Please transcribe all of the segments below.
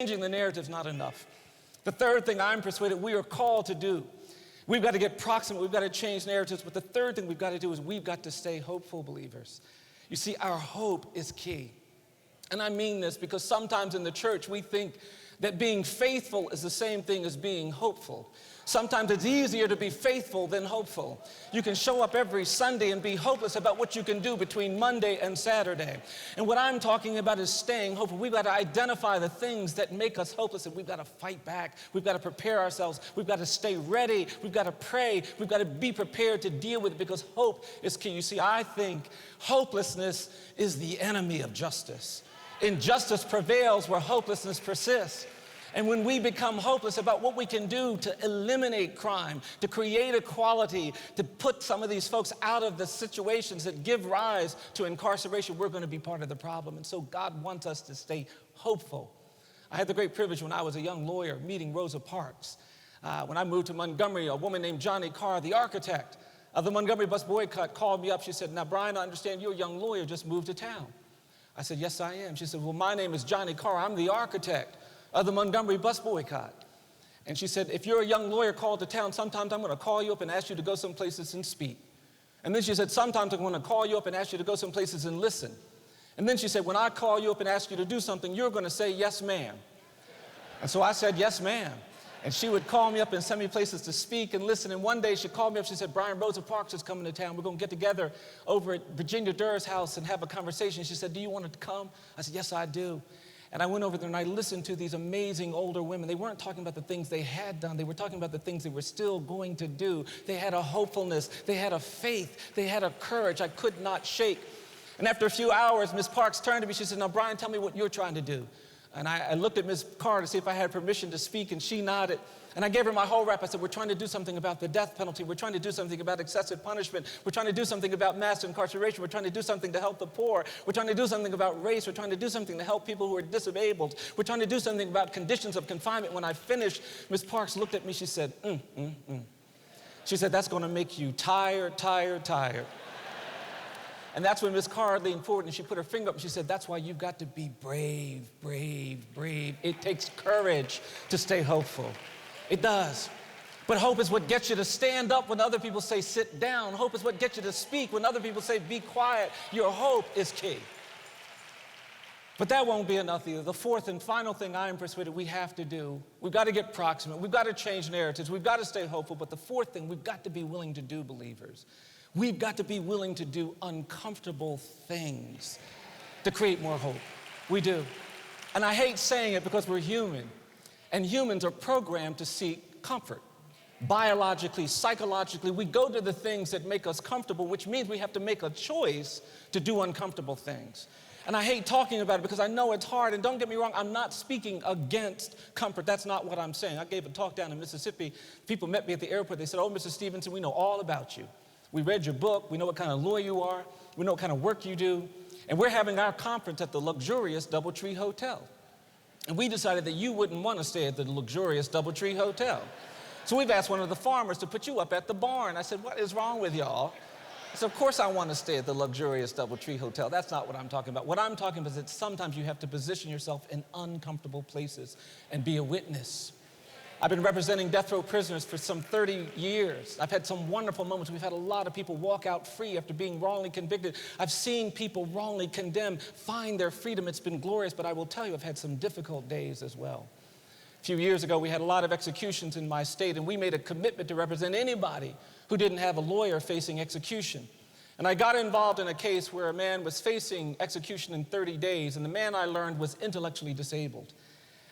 Changing the narrative is not enough. The third thing I'm persuaded we are called to do, we've got to get proximate, we've got to change narratives, but the third thing we've got to do is we've got to stay hopeful, believers. You see, our hope is key. And I mean this because sometimes in the church we think that being faithful is the same thing as being hopeful. Sometimes it's easier to be faithful than hopeful. You can show up every Sunday and be hopeless about what you can do between Monday and Saturday. And what I'm talking about is staying hopeful. We've got to identify the things that make us hopeless, and we've got to fight back. We've got to prepare ourselves. We've got to stay ready. We've got to pray. We've got to be prepared to deal with it because hope is key. You see, I think hopelessness is the enemy of justice. Injustice prevails where hopelessness persists. And when we become hopeless about what we can do to eliminate crime, to create equality, to put some of these folks out of the situations that give rise to incarceration, we're going to be part of the problem. And so God wants us to stay hopeful. I had the great privilege when I was a young lawyer meeting Rosa Parks. When I moved to Montgomery, a woman named Johnny Carr, the architect of the Montgomery bus boycott, called me up. She said, "Now, Bryan, I understand you're a young lawyer, just moved to town." I said, "Yes, I am." She said, "Well, my name is Johnny Carr. I'm the architect of the Montgomery bus boycott." And she said, "If you're a young lawyer called to town, sometimes I'm going to call you up and ask you to go some places and speak." And then she said, "Sometimes I'm going to call you up and ask you to go some places and listen." And then she said, "When I call you up and ask you to do something, you're going to say, 'Yes, ma'am.'" And so I said, "Yes, ma'am." And she would call me up and send me places to speak and listen. And one day she called me up, she said, "Bryan, Rosa Parks is coming to town. We're going to get together over at Virginia Durr's house and have a conversation." She said, "Do you want to come?" I said, "Yes, I do." And I went over there and I listened to these amazing older women. They weren't talking about the things they had done. They were talking about the things they were still going to do. They had a hopefulness. They had a faith. They had a courage I could not shake. And after a few hours, Ms. Parks turned to me. She said, "Now, Bryan, tell me what you're trying to do." And I looked at Ms. Carr to see if I had permission to speak, and she nodded. And I gave her my whole rap. I said, "We're trying to do something about the death penalty. We're trying to do something about excessive punishment. We're trying to do something about mass incarceration. We're trying to do something to help the poor. We're trying to do something about race. We're trying to do something to help people who are disabled. We're trying to do something about conditions of confinement." When I finished, Ms. Parks looked at me. She said, She said, "That's going to make you tired, tired, tired." And that's when Ms. Carr leaned forward and she put her finger up and she said, "That's why you've got to be brave, brave, brave. It takes courage to stay hopeful." It does. But hope is what gets you to stand up when other people say sit down. Hope is what gets you to speak when other people say be quiet. Your hope is key. But that won't be enough either. The fourth and final thing I am persuaded we have to do, we've got to get proximate. We've got to change narratives. We've got to stay hopeful. But the fourth thing we've got to be willing to do, believers, we've got to be willing to do uncomfortable things to create more hope. We do. And I hate saying it because we're human. And humans are programmed to seek comfort. Biologically, psychologically, we go to the things that make us comfortable, which means we have to make a choice to do uncomfortable things. And I hate talking about it because I know it's hard. And don't get me wrong, I'm not speaking against comfort. That's not what I'm saying. I gave a talk down in Mississippi. People met me at the airport. They said, "Oh, Mr. Stevenson, we know all about you. We read your book. We know what kind of lawyer you are. We know what kind of work you do. And we're having our conference at the luxurious DoubleTree Hotel. And we decided that you wouldn't want to stay at the luxurious DoubleTree Hotel. So we've asked one of the farmers to put you up at the barn." I said, "What is wrong with y'all?" I said, "Of course I want to stay at the luxurious DoubleTree Hotel." That's not what I'm talking about. What I'm talking about is that sometimes you have to position yourself in uncomfortable places and be a witness. I've been representing death row prisoners for some 30 years. I've had some wonderful moments. We've had a lot of people walk out free after being wrongly convicted. I've seen people wrongly condemned find their freedom. It's been glorious, but I will tell you, I've had some difficult days as well. A few years ago, we had a lot of executions in my state, and we made a commitment to represent anybody who didn't have a lawyer facing execution. And I got involved in a case where a man was facing execution in 30 days, and the man, I learned, was intellectually disabled.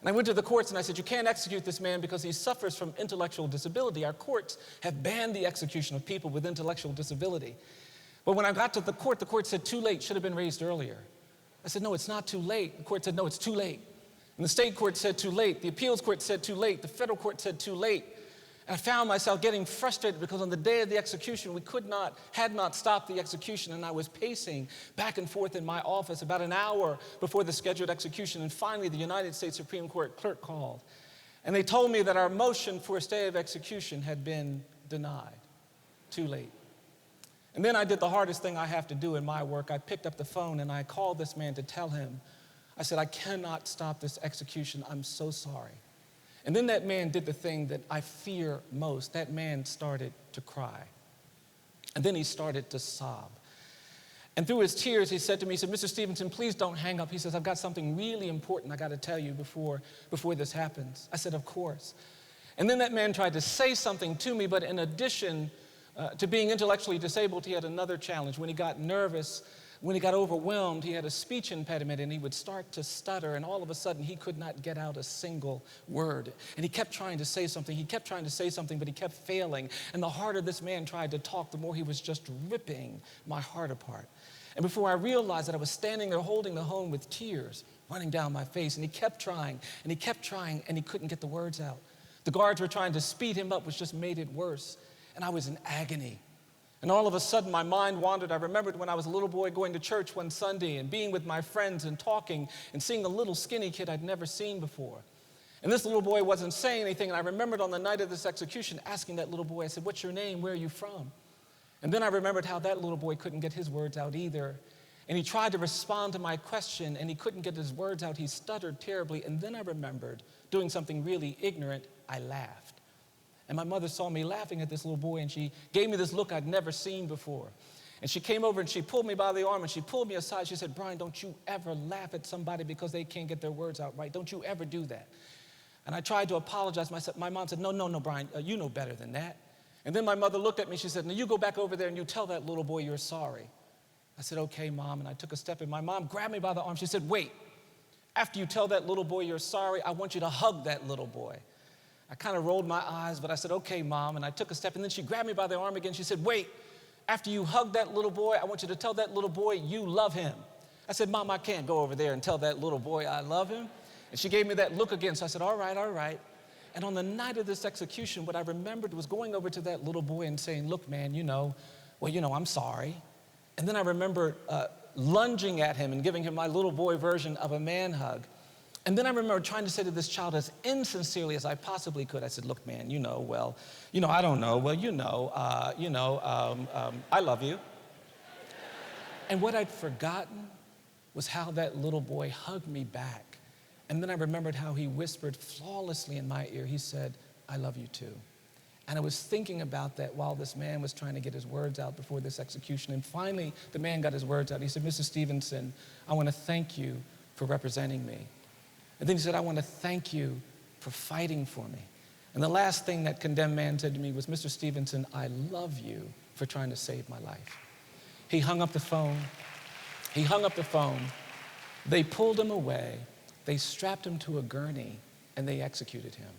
And I went to the courts and I said, "You can't execute this man because he suffers from intellectual disability. Our courts have banned the execution of people with intellectual disability." But when I got to the court said, "Too late, should have been raised earlier." I said, "No, it's not too late." The court said, "No, it's too late." And the state court said too late. The appeals court said too late. The federal court said too late. And I found myself getting frustrated because on the day of the execution, we had not stopped the execution, and I was pacing back and forth in my office about an hour before the scheduled execution. And finally, the United States Supreme Court clerk called. And they told me that our motion for a stay of execution had been denied. Too late. And then I did the hardest thing I have to do in my work. I picked up the phone and I called this man to tell him I said, I cannot stop this execution. I'm so sorry. And then that man did the thing that I fear most. That man started to cry. And then he started to sob. And through his tears, he said to me, he said, Mr. Stevenson, please don't hang up. He says, I've got something really important I got to tell you before this happens. I said, of course. And then that man tried to say something to me, but in addition to being intellectually disabled, he had another challenge. When he got nervous, when he got overwhelmed, he had a speech impediment and he would start to stutter, and all of a sudden he could not get out a single word. And he kept trying to say something, but he kept failing. And the harder this man tried to talk, the more he was just ripping my heart apart. And before I realized that, I was standing there holding the phone with tears running down my face, and he kept trying, and he couldn't get the words out. The guards were trying to speed him up, which just made it worse. And I was in agony. And all of a sudden, my mind wandered. I remembered when I was a little boy going to church one Sunday and being with my friends and talking and seeing a little skinny kid I'd never seen before. And this little boy wasn't saying anything. And I remembered on the night of this execution asking that little boy, I said, what's your name? Where are you from? And then I remembered how that little boy couldn't get his words out either. And he tried to respond to my question, and he couldn't get his words out. He stuttered terribly. And then I remembered doing something really ignorant. I laughed. And my mother saw me laughing at this little boy, and she gave me this look I'd never seen before. And she came over and she pulled me by the arm and she pulled me aside. She said, Bryan, don't you ever laugh at somebody because they can't get their words out right. Don't you ever do that. And I tried to apologize. My mom said, no, Bryan, you know better than that. And then my mother looked at me. She said, now you go back over there and you tell that little boy you're sorry. I said, okay, Mom. And I took a step, and my mom grabbed me by the arm. She said, wait, after you tell that little boy you're sorry, I want you to hug that little boy. I kind of rolled my eyes, but I said, okay, Mom. And I took a step, and then she grabbed me by the arm again. She said, wait, after you hug that little boy, I want you to tell that little boy you love him. I said, Mom, I can't go over there and tell that little boy I love him. And she gave me that look again. So I said, all right. And on the night of this execution, what I remembered was going over to that little boy and saying, look, man, I'm sorry. And then I remember lunging at him and giving him my little boy version of a man hug. And then I remember trying to say to this child as insincerely as I possibly could, I said, look, man, I don't know. I love you. And what I'd forgotten was how that little boy hugged me back. And then I remembered how he whispered flawlessly in my ear, he said, I love you too. And I was thinking about that while this man was trying to get his words out before this execution. And finally, the man got his words out. He said, Mr. Stevenson, I want to thank you for representing me. And then he said, I want to thank you for fighting for me. And the last thing that condemned man said to me was, Mr. Stevenson, I love you for trying to save my life. He hung up the phone. They pulled him away. They strapped him to a gurney, and they executed him.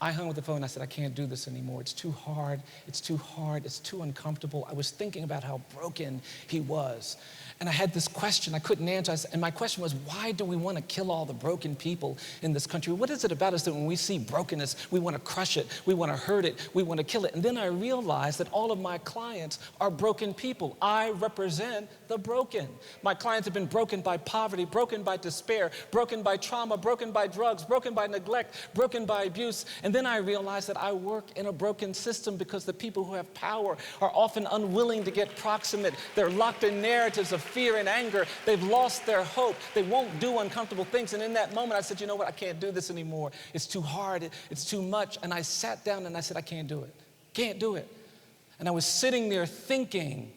I hung up the phone. I said, I can't do this anymore. It's too hard. It's too uncomfortable. I was thinking about how broken he was. And I had this question I couldn't answer. And my question was, why do we want to kill all the broken people in this country? What is it about us that when we see brokenness, we want to crush it, we want to hurt it, we want to kill it? And then I realized that all of my clients are broken people. I represent the broken. My clients have been broken by poverty, broken by despair, broken by trauma, broken by drugs, broken by neglect, broken by abuse. And then I realized that I work in a broken system because the people who have power are often unwilling to get proximate. They're locked in narratives of fear and anger. They've lost their hope. They won't do uncomfortable things. And in that moment, I said, you know what? I can't do this anymore. It's too hard. It's too much. And I sat down and I said, I can't do it. Can't do it. And I was sitting there thinking,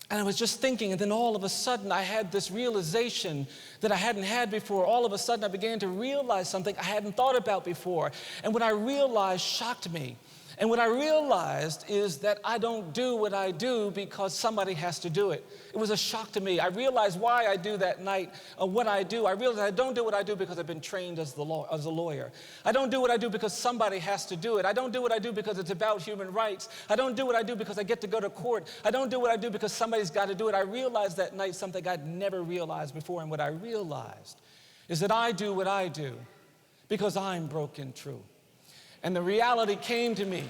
and I was just thinking, and then all of a sudden I had this realization that I hadn't had before. All of a sudden I began to realize something I hadn't thought about before. And what I realized shocked me. And what I realized is that I don't do what I do because somebody has to do it. It was a shock to me. I realized why I do that night, what I do. I realized I don't do what I do because I've been trained as a lawyer. I don't do what I do because somebody has to do it. I don't do what I do because it's about human rights. I don't do what I do because I get to go to court. I don't do what I do because somebody's got to do it. I realized that night something I'd never realized before. And what I realized is that I do what I do because I'm broken true. And the reality came to me,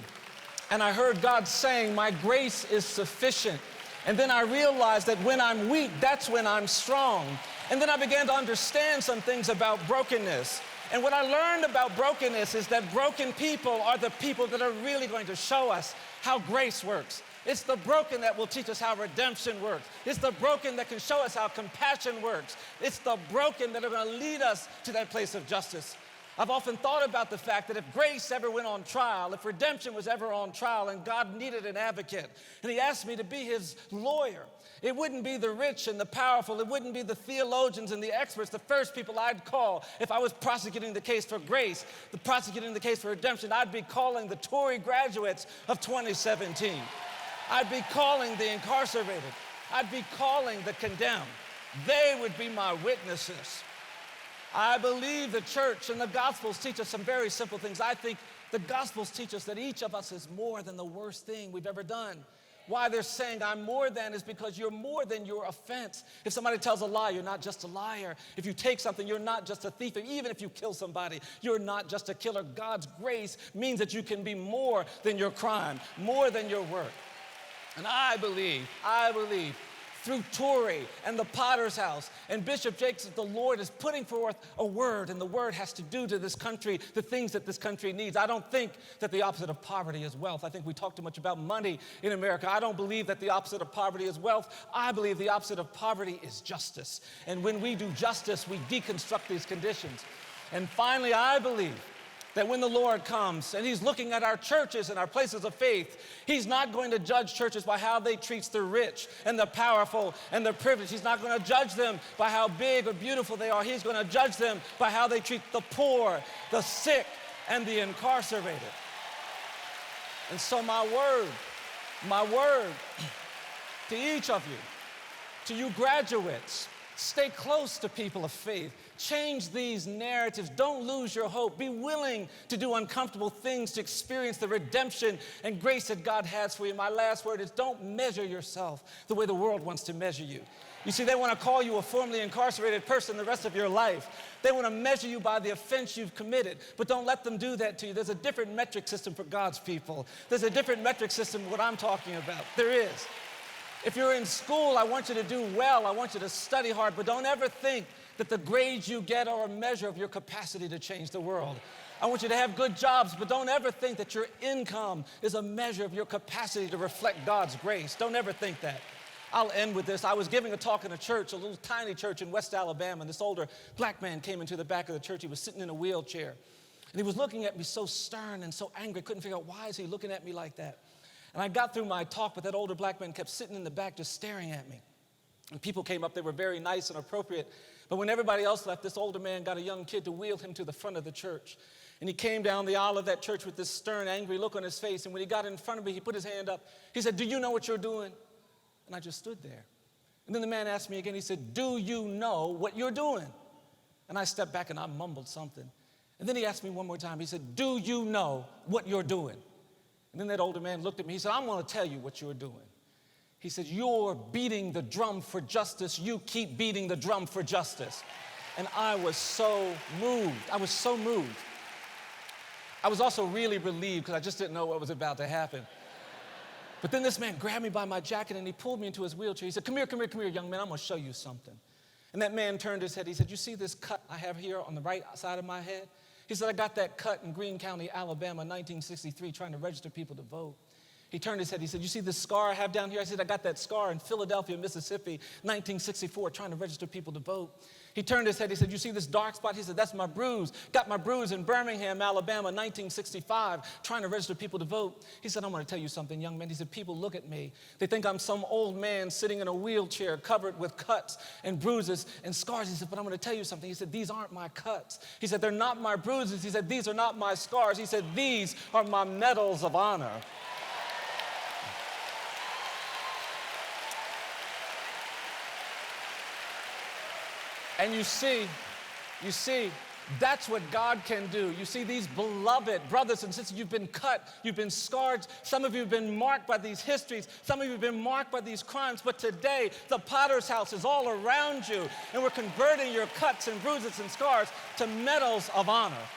and I heard God saying, my grace is sufficient. And then I realized that when I'm weak, that's when I'm strong. And then I began to understand some things about brokenness. And what I learned about brokenness is that broken people are the people that are really going to show us how grace works. It's the broken that will teach us how redemption works. It's the broken that can show us how compassion works. It's the broken that are going to lead us to that place of justice. I've often thought about the fact that if grace ever went on trial, if redemption was ever on trial and God needed an advocate, and he asked me to be his lawyer, it wouldn't be the rich and the powerful, it wouldn't be the theologians and the experts, the first people I'd call if I was prosecuting the case for grace, prosecuting the case for redemption. I'd be calling the TORI graduates of 2017. I'd be calling the incarcerated. I'd be calling the condemned. They would be my witnesses. I believe the church and the Gospels teach us some very simple things. I think the Gospels teach us that each of us is more than the worst thing we've ever done. Why they're saying I'm more than is because you're more than your offense. If somebody tells a lie, you're not just a liar. If you take something, you're not just a thief. Even if you kill somebody, you're not just a killer. God's grace means that you can be more than your crime, more than your work. And I believe through TORI and the Potter's House and Bishop Jakes, the Lord is putting forth a word, and the word has to do to this country the things that this country needs. I don't think that the opposite of poverty is wealth. I think we talk too much about money in America. I don't believe that the opposite of poverty is wealth. I believe the opposite of poverty is justice. And when we do justice, we deconstruct these conditions. And finally, I believe that when the Lord comes and he's looking at our churches and our places of faith, he's not going to judge churches by how they treat the rich and the powerful and the privileged. He's not going to judge them by how big or beautiful they are. He's going to judge them by how they treat the poor, the sick, and the incarcerated. And so my word to each of you, to you graduates, stay close to people of faith. Change these narratives. Don't lose your hope. Be willing to do uncomfortable things to experience the redemption and grace that God has for you. My last word is don't measure yourself the way the world wants to measure you. You see, they want to call you a formerly incarcerated person the rest of your life. They want to measure you by the offense you've committed, but don't let them do that to you. There's a different metric system for God's people. There's a different metric system for what I'm talking about. There is. If you're in school, I want you to do well. I want you to study hard, but don't ever think that the grades you get are a measure of your capacity to change the world. I want you to have good jobs, but don't ever think that your income is a measure of your capacity to reflect God's grace. Don't ever think that. I'll end with this. I was giving a talk in a church, a little tiny church in West Alabama, and this older black man came into the back of the church. He was sitting in a wheelchair, and he was looking at me so stern and so angry. I couldn't figure out why is he looking at me like that. And I got through my talk, but that older black man kept sitting in the back just staring at me. And people came up, they were very nice and appropriate. But when everybody else left, this older man got a young kid to wheel him to the front of the church. And he came down the aisle of that church with this stern, angry look on his face. And when he got in front of me, he put his hand up. He said, "Do you know what you're doing?" And I just stood there. And then the man asked me again, he said, "Do you know what you're doing?" And I stepped back and I mumbled something. And then he asked me one more time. He said, "Do you know what you're doing?" And then that older man looked at me. He said, "I'm going to tell you what you're doing." He said, "You're beating the drum for justice. You keep beating the drum for justice." And I was so moved. I was so moved. I was also really relieved because I just didn't know what was about to happen. But then this man grabbed me by my jacket and he pulled me into his wheelchair. He said, come here, young man. I'm going to show you something." And that man turned his head. He said, "You see this cut I have here on the right side of my head?" He said, "I got that cut in Greene County, Alabama, 1963, trying to register people to vote." He turned his head. He said, "You see this scar I have down here?" I said, "I got that scar in Philadelphia, Mississippi, 1964, trying to register people to vote." He turned his head. He said, "You see this dark spot?" He said, "That's my bruise. Got my bruise in Birmingham, Alabama, 1965, trying to register people to vote." He said, "I'm going to tell you something, young man." He said, "People look at me. They think I'm some old man sitting in a wheelchair covered with cuts and bruises and scars." He said, "But I'm going to tell you something." He said, "These aren't my cuts." He said, "They're not my bruises." He said, "These are not my scars." He said, "These are my medals of honor." And you see, that's what God can do. You see, these beloved brothers and sisters, you've been cut, you've been scarred. Some of you have been marked by these histories. Some of you have been marked by these crimes. But today, the Potter's House is all around you. And we're converting your cuts and bruises and scars to medals of honor.